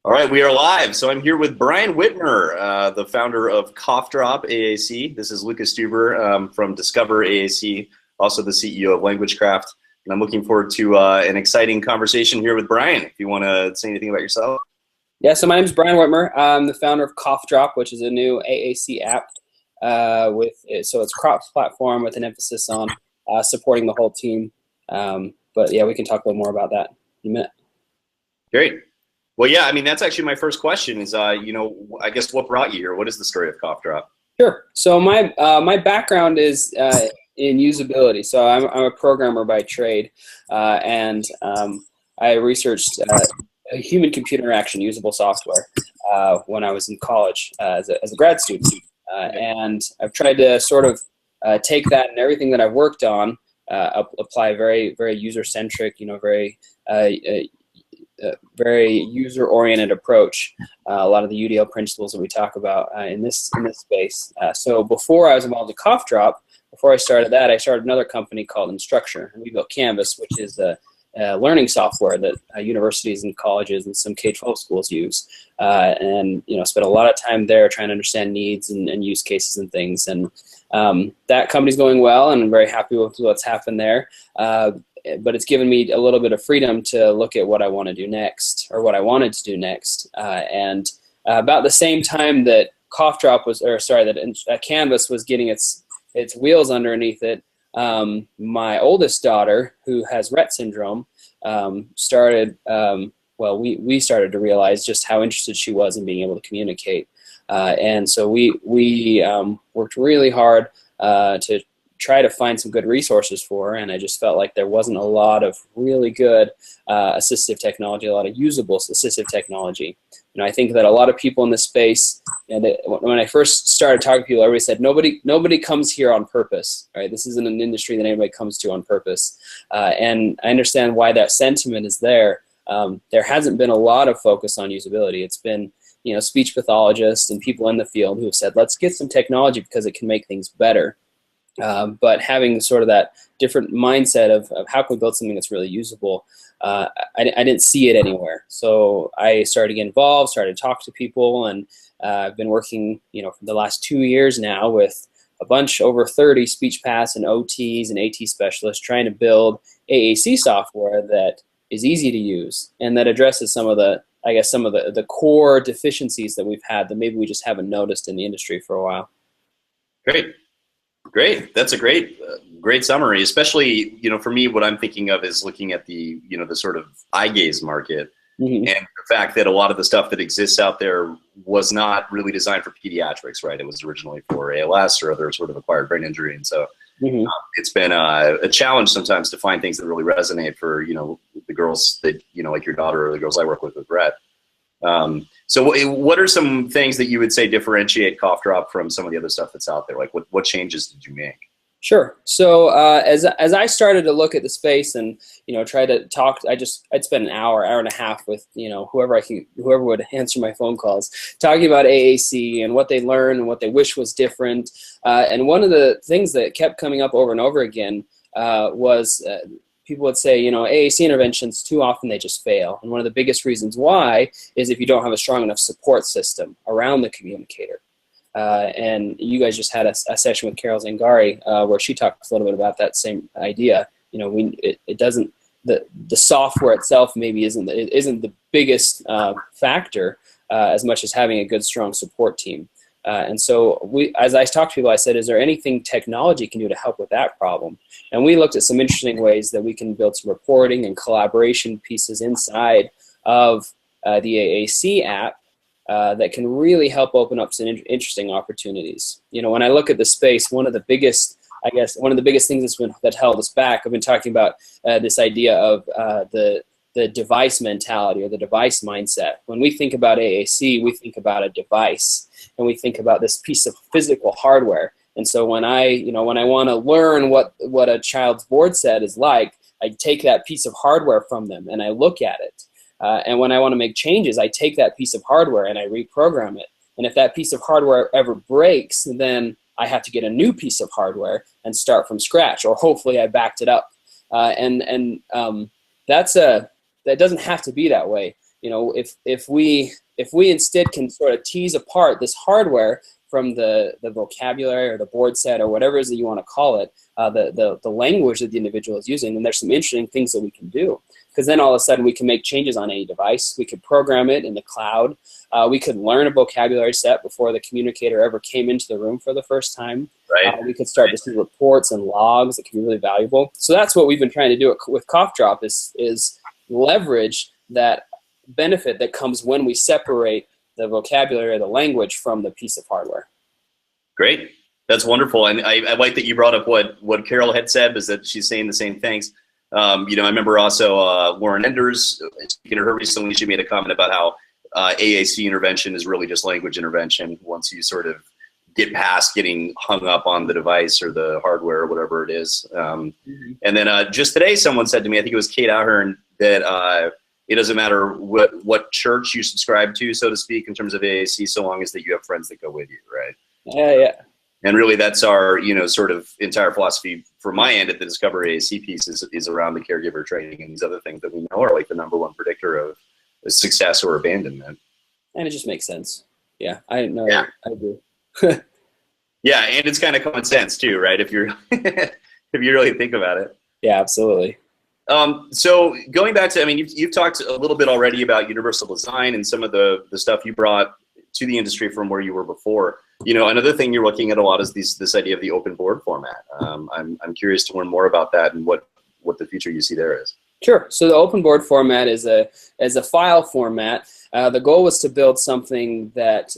All right, we are live. So I'm here with Brian Whitmer, the founder of CoughDrop AAC. This is Lucas Stuber from DiscoverAAC, also the CEO of LanguageCraft. And I'm looking forward to an exciting conversation here with Brian. If you want to say anything about yourself. Yeah, so my name is Brian Whitmer. I'm the founder of CoughDrop, which is a new AAC app. So it's cross-platform with an emphasis on supporting the whole team. But yeah, we can talk a little more about that in a minute. Great. Well, yeah, I mean, that's actually my first question is, I guess what brought you here? What is the story of CoughDrop? Sure. So my background is in usability. So I'm a programmer by trade, and I researched human-computer interaction usable software when I was in college as a grad student. And I've tried to sort of take that and everything that I've worked on, apply very user-centric, very user-oriented approach. A lot of the UDL principles that we talk about in this space. So before I was involved in CoughDrop, before I started that, I started another company called Instructure, and we built Canvas, which is a learning software that universities and colleges and some K-12 schools use. And spent a lot of time there trying to understand needs and use cases and things. And that company's going well, and I'm very happy with what's happened there. But it's given me a little bit of freedom to look at what I want to do next, or what I wanted to do next. And about the same time that Canvas was getting its wheels underneath it, my oldest daughter, who has Rhett Syndrome, started. We started to realize just how interested she was in being able to communicate, and so we worked really hard to try to find some good resources for her, and I just felt like there wasn't a lot of really good assistive technology, a lot of usable assistive technology. I think that a lot of people in this space, when I first started talking to people, everybody said nobody comes here on purpose, right? This isn't an industry that anybody comes to on purpose, and I understand why that sentiment is there. There hasn't been a lot of focus on usability. It's been speech pathologists and people in the field who have said, let's get some technology because it can make things better. But having sort of that different mindset of how can we build something that's really usable, I didn't see it anywhere. So I started to get involved, started to talk to people, and I've been working, for the last 2 years now with over 30 speech paths and OTs and AT specialists trying to build AAC software that is easy to use and that addresses some of the core deficiencies that we've had that maybe we just haven't noticed in the industry for a while. Great. That's a great summary. Especially, for me, what I'm thinking of is looking at the sort of eye gaze market, and the fact that a lot of the stuff that exists out there was not really designed for pediatrics, right? It was originally for ALS or other sort of acquired brain injury, and so it's been a challenge sometimes to find things that really resonate for the girls that like your daughter or the girls I work with Rhett. So what are some things that you would say differentiate CoughDrop from some of the other stuff that's out there? Like what changes did you make? Sure. So as I started to look at the space and try to talk, I'd spend an hour and a half with whoever would answer my phone calls, talking about AAC and what they learned and what they wish was different. And one of the things that kept coming up over and over again was people would say, AAC interventions, too often they just fail. And one of the biggest reasons why is if you don't have a strong enough support system around the communicator. And you guys just had a session with Carol Zangari where she talked a little bit about that same idea. It doesn't, the software itself maybe isn't the biggest factor as much as having a good, strong support team. And so as I talked to people, I said, is there anything technology can do to help with that problem? And we looked at some interesting ways that we can build some reporting and collaboration pieces inside of the AAC app that can really help open up some interesting opportunities. When I look at the space, one of the biggest things that held us back, I've been talking about this idea of the device mentality or the device mindset. When we think about AAC, we think about a device, and we think about this piece of physical hardware. And so when I want to learn what a child's board set is like, I take that piece of hardware from them and I look at it. And when I want to make changes, I take that piece of hardware and I reprogram it. And if that piece of hardware ever breaks, then I have to get a new piece of hardware and start from scratch, or hopefully I backed it up. That doesn't have to be that way. if we instead can sort of tease apart this hardware from the vocabulary or the board set or whatever it is that you want to call it, the language that the individual is using, then there's some interesting things that we can do. Because then all of a sudden we can make changes on any device. We could program it in the cloud. We could learn a vocabulary set before the communicator ever came into the room for the first time. Right. We could start to see reports and logs that can be really valuable. So that's what we've been trying to do with CoughDrop is leverage that benefit that comes when we separate the vocabulary or the language from the piece of hardware. Great. That's wonderful. And I like that you brought up what Carol had said, is that she's saying the same things. I remember also Lauren Enders, speaking to her recently, she made a comment about how AAC intervention is really just language intervention once you sort of get past getting hung up on the device or the hardware or whatever it is. And then just today someone said to me, I think it was Kate Ahern, that it doesn't matter what church you subscribe to, so to speak, in terms of AAC, so long as that you have friends that go with you, right? Yeah. And really that's our, sort of entire philosophy from my end at the DiscoverAAC piece is around the caregiver training and these other things that we know are like the #1 predictor of success or abandonment. And it just makes sense. Yeah, I know. Yeah. I agree. Yeah, and it's kind of common sense too, right? If you're if you really think about it. Yeah, absolutely. So going back to, you've talked a little bit already about universal design and some of the stuff you brought to the industry from where you were before. Another thing you're looking at a lot is this idea of the open board format. I'm curious to learn more about that and what the future you see there is. Sure. So the open board format is a file format. The goal was to build something that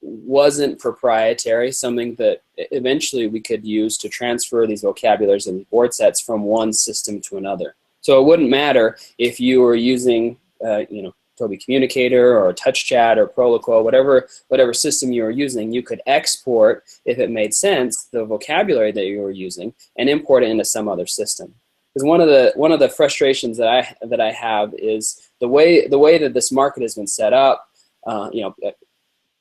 wasn't proprietary, something that eventually we could use to transfer these vocabularies and board sets from one system to another. So it wouldn't matter if you were using, Toby Communicator or TouchChat or Proloquo, whatever system you were using, you could export, if it made sense, the vocabulary that you were using and import it into some other system. Because one of the frustrations that I have is the way that this market has been set up.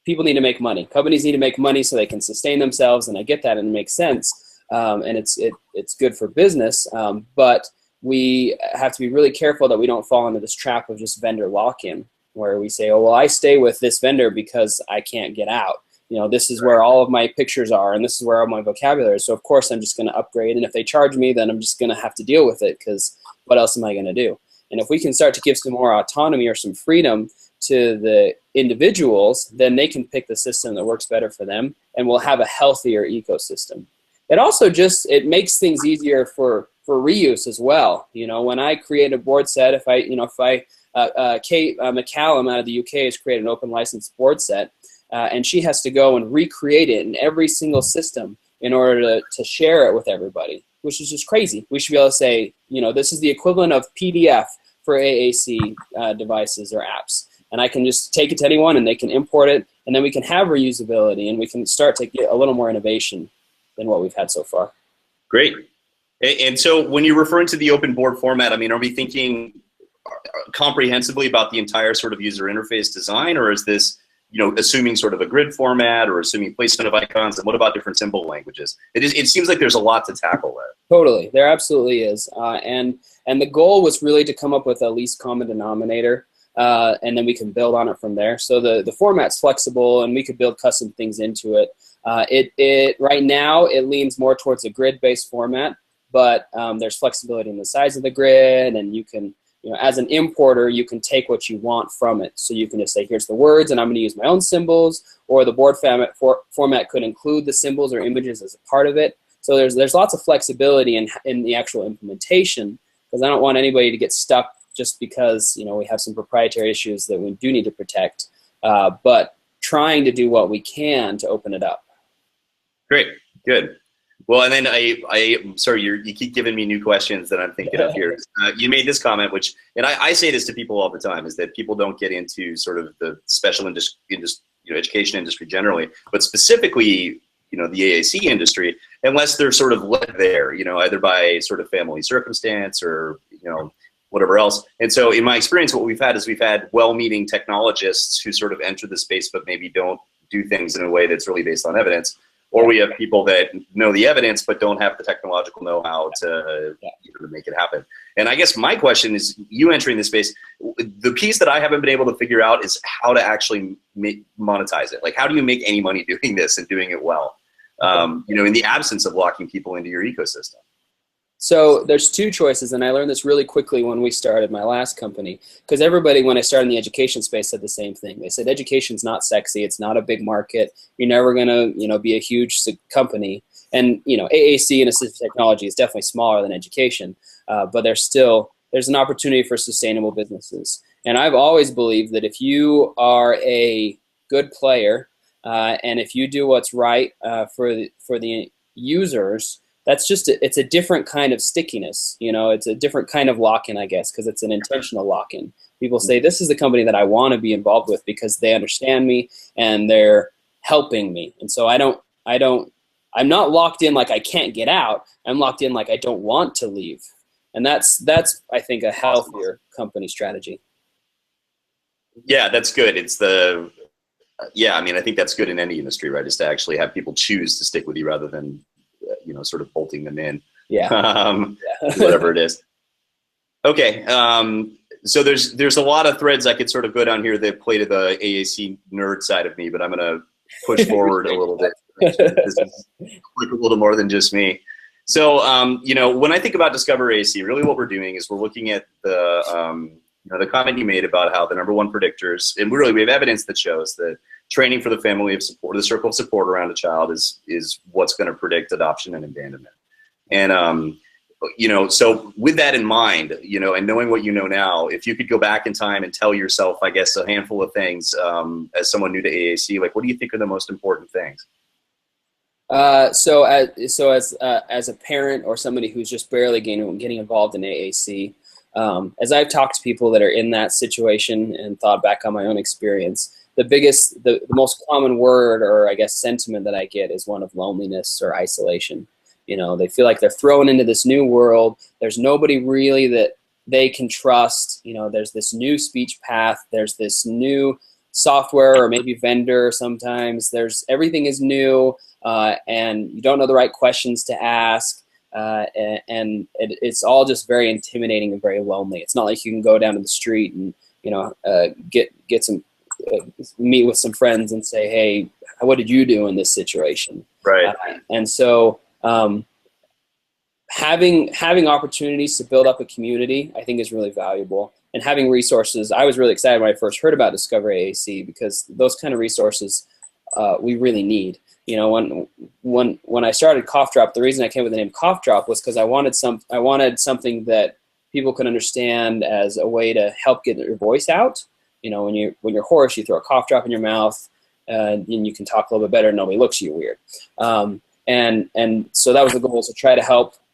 People need to make money. Companies need to make money so they can sustain themselves, and I get that, and it makes sense, and it's good for business. But we have to be really careful that we don't fall into this trap of just vendor lock-in, where we say, oh, well, I stay with this vendor because I can't get out. This is where all of my pictures are, and this is where all my vocabulary is. So of course I'm just going to upgrade, and if they charge me, then I'm just going to have to deal with it, because what else am I going to do? And if we can start to give some more autonomy or some freedom to the individuals, then they can pick the system that works better for them, and we'll have a healthier ecosystem. It also it makes things easier for reuse as well. When I create a board set, if Kate McCallum out of the UK has created an open license board set, and she has to go and recreate it in every single system in order to share it with everybody, which is just crazy. We should be able to say, this is the equivalent of PDF for AAC devices or apps. And I can just take it to anyone and they can import it, and then we can have reusability and we can start to get a little more innovation than what we've had so far. Great. And so when you're referring to the open board format, are we thinking comprehensively about the entire sort of user interface design, or is this, assuming sort of a grid format or assuming placement of icons, and what about different symbol languages? It seems like there's a lot to tackle there. Totally, there absolutely is. And the goal was really to come up with a least common denominator, and then we can build on it from there. So the format's flexible, and we could build custom things into it. Right now, it leans more towards a grid-based format, but there's flexibility in the size of the grid, and you can, as an importer, you can take what you want from it. So you can just say, here's the words, and I'm going to use my own symbols, or the board format could include the symbols or images as a part of it. So there's lots of flexibility in the actual implementation, because I don't want anybody to get stuck just because we have some proprietary issues that we do need to protect, but trying to do what we can to open it up. Great, good. Well, and then I'm sorry, you keep giving me new questions that I'm thinking of here. You made this comment, and I say this to people all the time, is that people don't get into sort of the special education industry generally, but specifically, the AAC industry, unless they're sort of led there, either by sort of family circumstance or, whatever else. And so in my experience, what we've had well-meaning technologists who sort of enter the space, but maybe don't do things in a way that's really based on evidence. Or we have people that know the evidence but don't have the technological know-how to make it happen. And I guess my question is, you entering this space, the piece that I haven't been able to figure out is how to actually monetize it. Like, how do you make any money doing this and doing it well? You know, in the absence of locking people into your ecosystem. So there's two choices, and I learned this really quickly when we started my last company, because everybody, when I started in the education space, said the same thing. They said education's not sexy, it's not a big market, you're never gonna, you know, be a huge company. And, you know, AAC and assistive technology is definitely smaller than education, but there's an opportunity for sustainable businesses. And I've always believed that if you are a good player, and if you do what's right for the users, it's a different kind of stickiness. You know, it's a different kind of lock-in, I guess, because it's an intentional lock-in. People say, this is the company that I want to be involved with because they understand me and they're helping me. And so I'm not locked in like I can't get out. I'm locked in like I don't want to leave. And that's I think, a healthier company strategy. Yeah, that's good. Yeah, I mean, I think that's good in any industry, right? Is to actually have people choose to stick with you rather than, you know, sort of bolting them in. Yeah. Whatever it is. Okay. So there's a lot of threads I could sort of go down here that play to the AAC nerd side of me, but I'm going to push forward a little bit. This is like a little more than just me. So, you know, when I think about DiscoverAAC, really what we're doing is we're looking at the, you know, the comment you made about how the #1 predictors, and we have evidence that shows that training for the family of support, the circle of support around a child is what's going to predict adoption and abandonment. And, you know, so with that in mind, you know, and knowing what you know now, if you could go back in time and tell yourself, I guess, a handful of things as someone new to AAC, like, what do you think are the most important things? So as a parent or somebody who's just barely getting involved in AAC, as I've talked to people that are in that situation and thought back on my own experience, the most common word, or I guess sentiment, that I get is one of loneliness or isolation. You know, they feel like they're thrown into this new world. There's nobody really that they can trust. You know, there's this new speech path. There's this new software or maybe vendor sometimes. Everything is new, and you don't know the right questions to ask. And it's all just very intimidating and very lonely. It's not like you can go down to the street and, you know, get some meet with some friends and say, hey, what did you do in this situation? Right. And so having opportunities to build up a community, I think, is really valuable. And having resources, I was really excited when I first heard about DiscoverAAC, because those kind of resources we really need. You know, when I started CoughDrop, the reason I came with the name CoughDrop was because I wanted something that people could understand as a way to help get your voice out. You know, when you're hoarse, you throw a cough drop in your mouth, and you can talk a little bit better. And nobody looks at you weird. And so that was the goal, to try to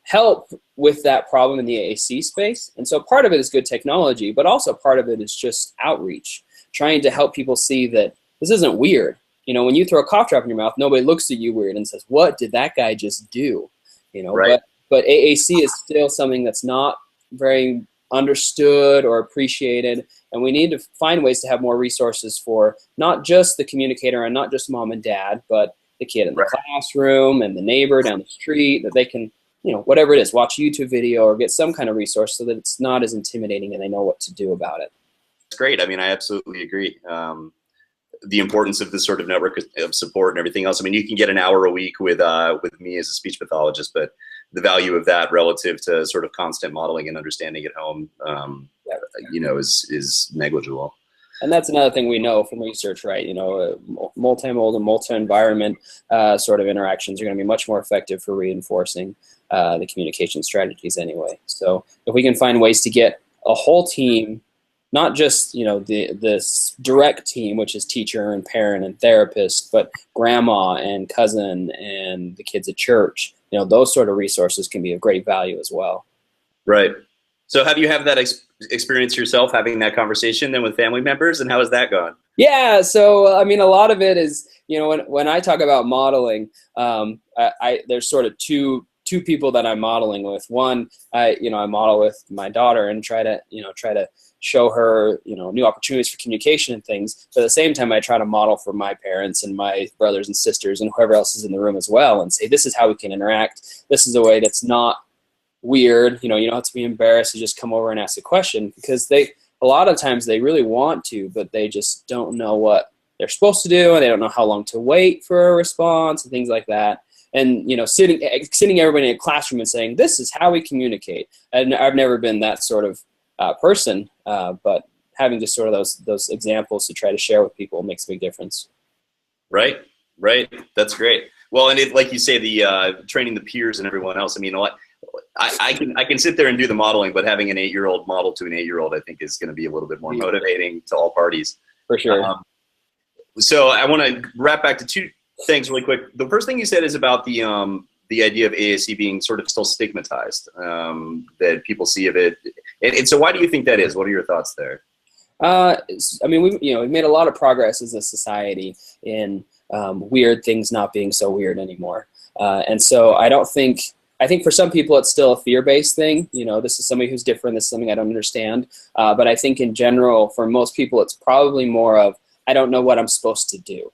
help with that problem in the AAC space. And so part of it is good technology, but also part of it is just outreach, trying to help people see that this isn't weird. You know, when you throw a cough drop in your mouth, nobody looks at you weird and says, what did that guy just do? You know, right. But AAC is still something that's not very understood or appreciated, and we need to find ways to have more resources for not just the communicator and not just mom and dad, but the kid in the classroom and the neighbor down the street, that they can, you know, whatever it is, watch a YouTube video or get some kind of resource so that it's not as intimidating and they know what to do about it. That's great. I mean, I absolutely agree. The importance of this sort of network of support and everything else. I mean, you can get an hour a week with me as a speech pathologist, but the value of that relative to sort of constant modeling and understanding at home, you know, is negligible. And that's another thing we know from research, right? You know, multimodal and multi-environment sort of interactions are going to be much more effective for reinforcing the communication strategies anyway. So if we can find ways to get a whole team, not just, you know, this direct team, which is teacher and parent and therapist, but grandma and cousin and the kids at church, you know, those sort of resources can be of great value as well. Right. So have you had that experience yourself, having that conversation then with family members, and how has that gone? Yeah, so I mean, a lot of it is, you know, when I talk about modeling, there's sort of two people that I'm modeling with. One, I model with my daughter and try to show her, you know, new opportunities for communication and things. But at the same time, I try to model for my parents and my brothers and sisters and whoever else is in the room as well, and say, this is how we can interact. This is a way that's not weird. You don't have to be embarrassed to just come over and ask a question, because a lot of times they really want to, but they just don't know what they're supposed to do, and they don't know how long to wait for a response and things like that. And sitting everybody in a classroom and saying, this is how we communicate. And I've never been that sort of person, but having just sort of those examples to try to share with people makes a big difference. Right. That's great. Well, and like you say, the training the peers and everyone else. I mean, I can sit there and do the modeling, but having an 8-year-old model to an 8-year-old, I think, is going to be a little bit more motivating to all parties. For sure. So I want to wrap back to 2 things really quick. The first thing you said is about the idea of AAC being sort of still stigmatized, that people see of it. And so why do you think that is? What are your thoughts there? I mean, we've made a lot of progress as a society in weird things not being so weird anymore. And so I think for some people it's still a fear-based thing. This is somebody who's different. This is something I don't understand. But I think in general, for most people, it's probably more of, I don't know what I'm supposed to do.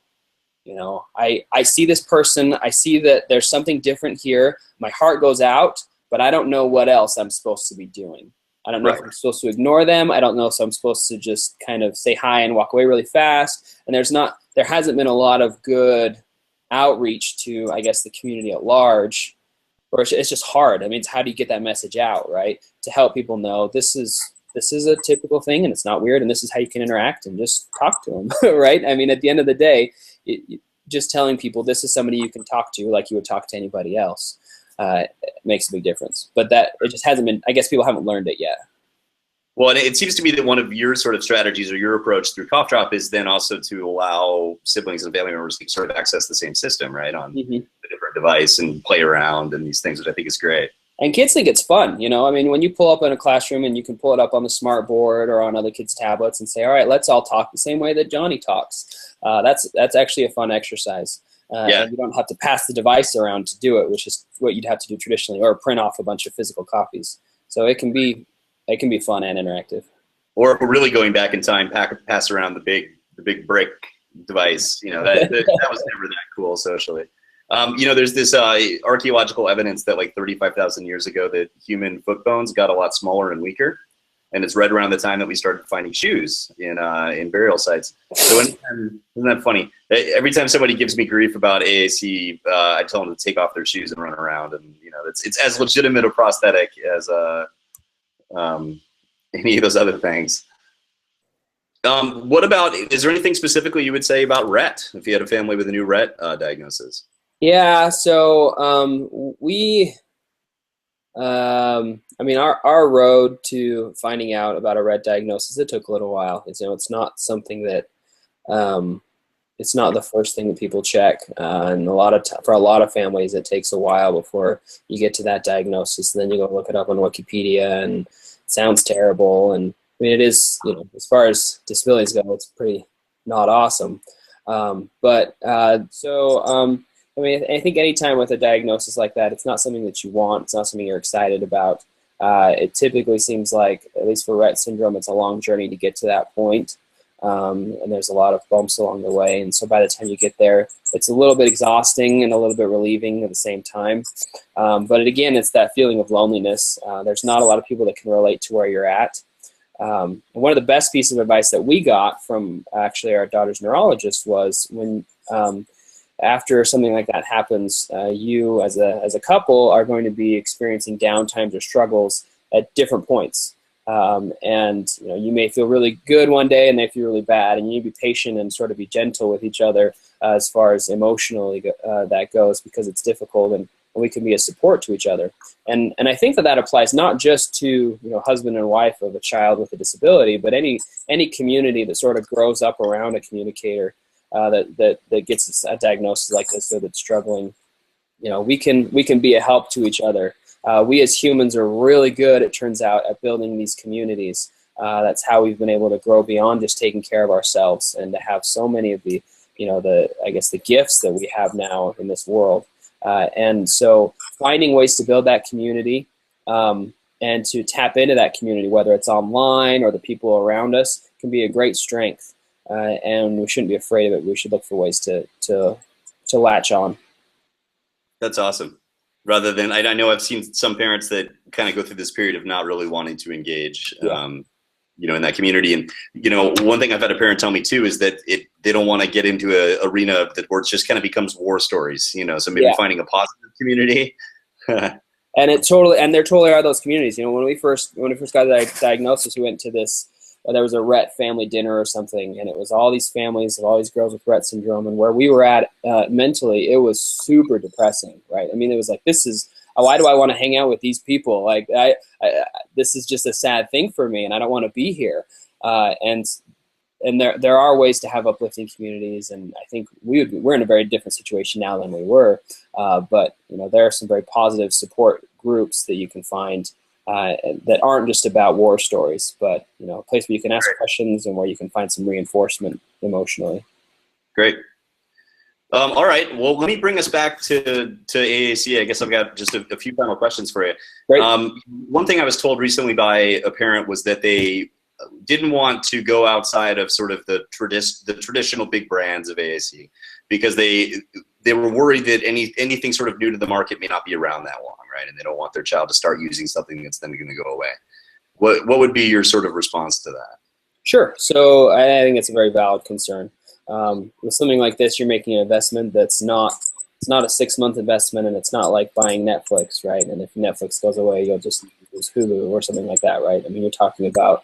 I see this person. I see that there's something different here. My heart goes out, but I don't know what else I'm supposed to be doing. I don't know if I'm supposed to ignore them. I don't know if I'm supposed to just kind of say hi and walk away really fast. And there hasn't been a lot of good outreach to, I guess, the community at large. Or it's just hard. I mean, it's how do you get that message out, right? To help people know this is a typical thing, and it's not weird, and this is how you can interact, and just talk to them, right? I mean, at the end of the day, just telling people this is somebody you can talk to like you would talk to anybody else makes a big difference. But it just hasn't been, I guess people haven't learned it yet. Well, and it seems to me that one of your sort of strategies or your approach through CoughDrop is then also to allow siblings and family members to sort of access the same system, right, on a different device and play around and these things, which I think is great. And kids think it's fun, I mean, when you pull up in a classroom and you can pull it up on the smart board or on other kids' tablets and say, all right, let's all talk the same way that Johnny talks. That's actually a fun exercise. And you don't have to pass the device around to do it, which is what you'd have to do traditionally, or print off a bunch of physical copies. So it can be fun and interactive. Or if we're really going back in time, pass around the big brick device. That was never that cool socially. There's this archaeological evidence that like 35,000 years ago that human foot bones got a lot smaller and weaker. And it's right around the time that we started finding shoes in burial sites. So isn't that funny? Every time somebody gives me grief about AAC, I tell them to take off their shoes and run around. And it's as legitimate a prosthetic as any of those other things. What about? Is there anything specifically you would say about Rhett if you had a family with a new Rhett diagnosis? Yeah. So I mean, our road to finding out about a Rhett diagnosis, it took a little while. It's not something that, it's not the first thing that people check. And for a lot of families, it takes a while before you get to that diagnosis. And then you go look it up on Wikipedia, and it sounds terrible. And I mean, it is, as far as disabilities go, it's pretty not awesome. I mean, I think anytime with a diagnosis like that, it's not something that you want. It's not something you're excited about. It typically seems like, at least for Rhett syndrome, it's a long journey to get to that point. And there's a lot of bumps along the way. And so by the time you get there, it's a little bit exhausting and a little bit relieving at the same time. But again, it's that feeling of loneliness. There's not a lot of people that can relate to where you're at. And one of the best pieces of advice that we got from actually our daughter's neurologist was when after something like that happens, you as a couple are going to be experiencing downtimes or struggles at different points. And you may feel really good one day and they feel really bad, and you need to be patient and sort of be gentle with each other as far as emotionally that goes, because it's difficult, and we can be a support to each other. And I think that applies not just to husband and wife of a child with a disability, but any community that sort of grows up around a communicator that gets a diagnosis like this, or that's struggling. We can be a help to each other. We as humans are really good, it turns out, at building these communities. That's how we've been able to grow beyond just taking care of ourselves, and to have so many of the gifts that we have now in this world. And so finding ways to build that community and to tap into that community, whether it's online or the people around us, can be a great strength. And we shouldn't be afraid of it. We should look for ways to latch on. That's awesome. rather than, I know I've seen some parents that kind of go through this period of not really wanting to engage, you know, in that community. And, you know, one thing I've had a parent tell me too is that they don't want to get into an arena where it just kind of becomes war stories, you know, so maybe finding a positive community. And there totally are those communities. You know, when we first got the diagnosis, we went to this, there was a Rhett family dinner or something, and it was all these families of all these girls with Rhett syndrome, and where we were at mentally, it was super depressing, right? I mean, it was like, why do I want to hang out with these people? Like, this is just a sad thing for me, and I don't want to be here. And there are ways to have uplifting communities, and I think we're in a very different situation now than we were. But you know, there are some very positive support groups that you can find that aren't just about war stories, but you know, a place where you can ask questions and where you can find some reinforcement emotionally. Great. All right. Well, let me bring us back to AAC. I guess I've got just a few final questions for you. Great. One thing I was told recently by a parent was that they didn't want to go outside of sort of the traditional big brands of AAC because they were worried that anything sort of new to the market may not be around that long, right? And they don't want their child to start using something that's then going to go away. What would be your sort of response to that? Sure. So I think it's a very valid concern. With something like this, you're making an investment it's not a 6-month investment, and it's not like buying Netflix, right? And if Netflix goes away, you'll just lose Hulu or something like that, right? I mean, you're talking about,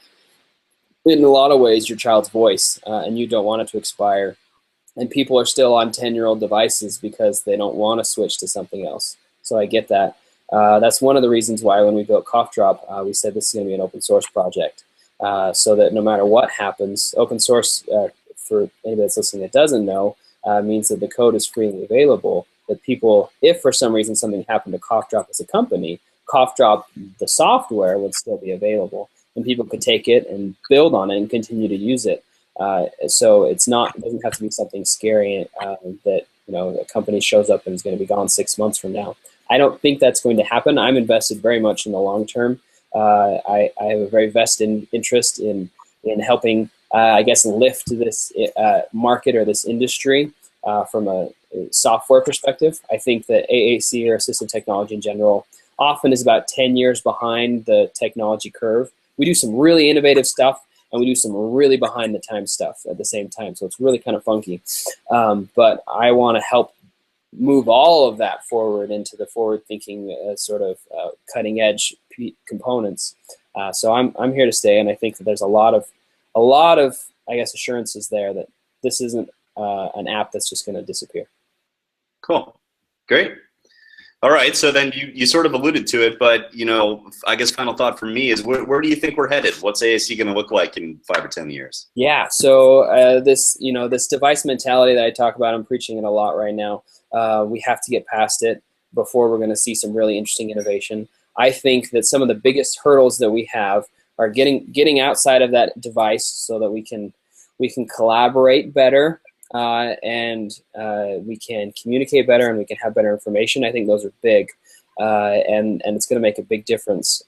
in a lot of ways, your child's voice, and you don't want it to expire. And people are still on 10-year-old devices because they don't want to switch to something else. So I get that. That's one of the reasons why when we built CoughDrop, we said this is going to be an open source project, so that no matter what happens, open source, for anybody that's listening that doesn't know, means that the code is freely available, that people, if for some reason something happened to CoughDrop as a company, CoughDrop, the software, would still be available, and people could take it and build on it and continue to use it. So it doesn't have to be something scary that, you know, a company shows up and is going to be gone 6 months from now. I don't think that's going to happen. I'm invested very much in the long term. I have a very vested interest in helping, I guess, lift this market or this industry from a software perspective. I think that AAC, or assistive technology in general, often is about 10 years behind the technology curve. We do some really innovative stuff, and we do some really behind the time stuff at the same time. So it's really kind of funky. But I want to help move all of that forward into the forward-thinking sort of cutting-edge components. So I'm here to stay, and I think that there's a lot of I guess assurances there that this isn't an app that's just going to disappear. Cool, great. All right, so then you sort of alluded to it, but you know, I guess final thought from me is where do you think we're headed? What's AAC going to look like in 5 or 10 years? Yeah, so this device mentality that I talk about, I'm preaching it a lot right now. We have to get past it before we're going to see some really interesting innovation. I think that some of the biggest hurdles that we have are getting outside of that device so that we can collaborate better. And we can communicate better, and we can have better information. I think those are big, and it's going to make a big difference.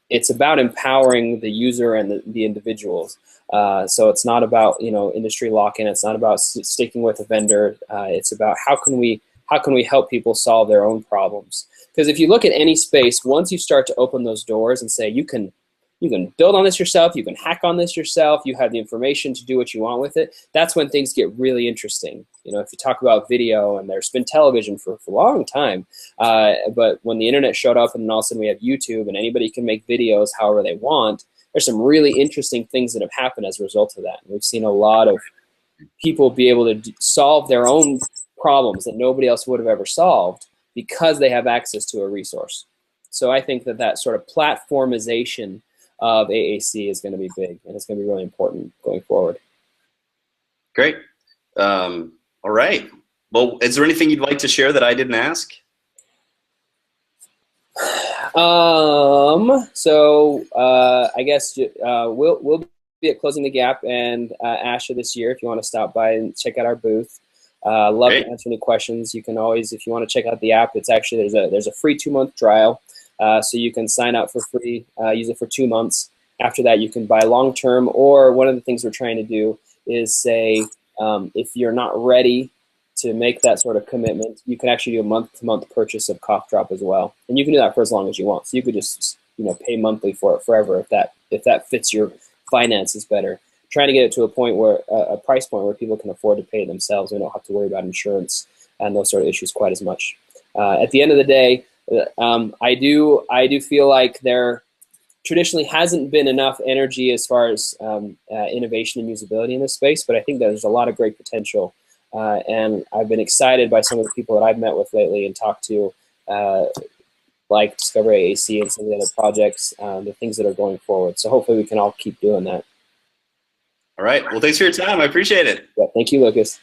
It's about empowering the user and the individuals. So it's not about, you know, industry lock-in. It's not about sticking with a vendor. It's about how can we help people solve their own problems. Because if you look at any space, once you start to open those doors and say you can build on this yourself, you can hack on this yourself, you have the information to do what you want with it, that's when things get really interesting. You know, if you talk about video, and there's been television for a long time, but when the internet showed up and then all of a sudden we have YouTube and anybody can make videos however they want, there's some really interesting things that have happened as a result of that. And we've seen a lot of people be able to solve their own problems that nobody else would have ever solved because they have access to a resource. So I think that sort of platformization of AAC is going to be big, and it's going to be really important going forward. Great. All right. Well, is there anything you'd like to share that I didn't ask? So I guess we'll be at Closing the Gap and ASHA this year. If you want to stop by and check out our booth, love to answer any questions. You can always, if you want to check out the app, it's actually there's a free 2-month trial. So you can sign up for free, use it for 2 months. After that, you can buy long-term, or one of the things we're trying to do is say, if you're not ready to make that sort of commitment, you can actually do a month-to-month purchase of CoughDrop as well, and you can do that for as long as you want. So you could just pay monthly for it forever if that fits your finances better. Trying to get it to a point where a price point where people can afford to pay it themselves. We don't have to worry about insurance and those sort of issues quite as much. At the end of the day, I do feel like there traditionally hasn't been enough energy as far as innovation and usability in this space, but I think that there's a lot of great potential. And I've been excited by some of the people that I've met with lately and talked to, like DiscoverAAC and some of the other projects, the things that are going forward. So hopefully we can all keep doing that. All right. Well, thanks for your time. I appreciate it. Yeah, thank you, Lucas.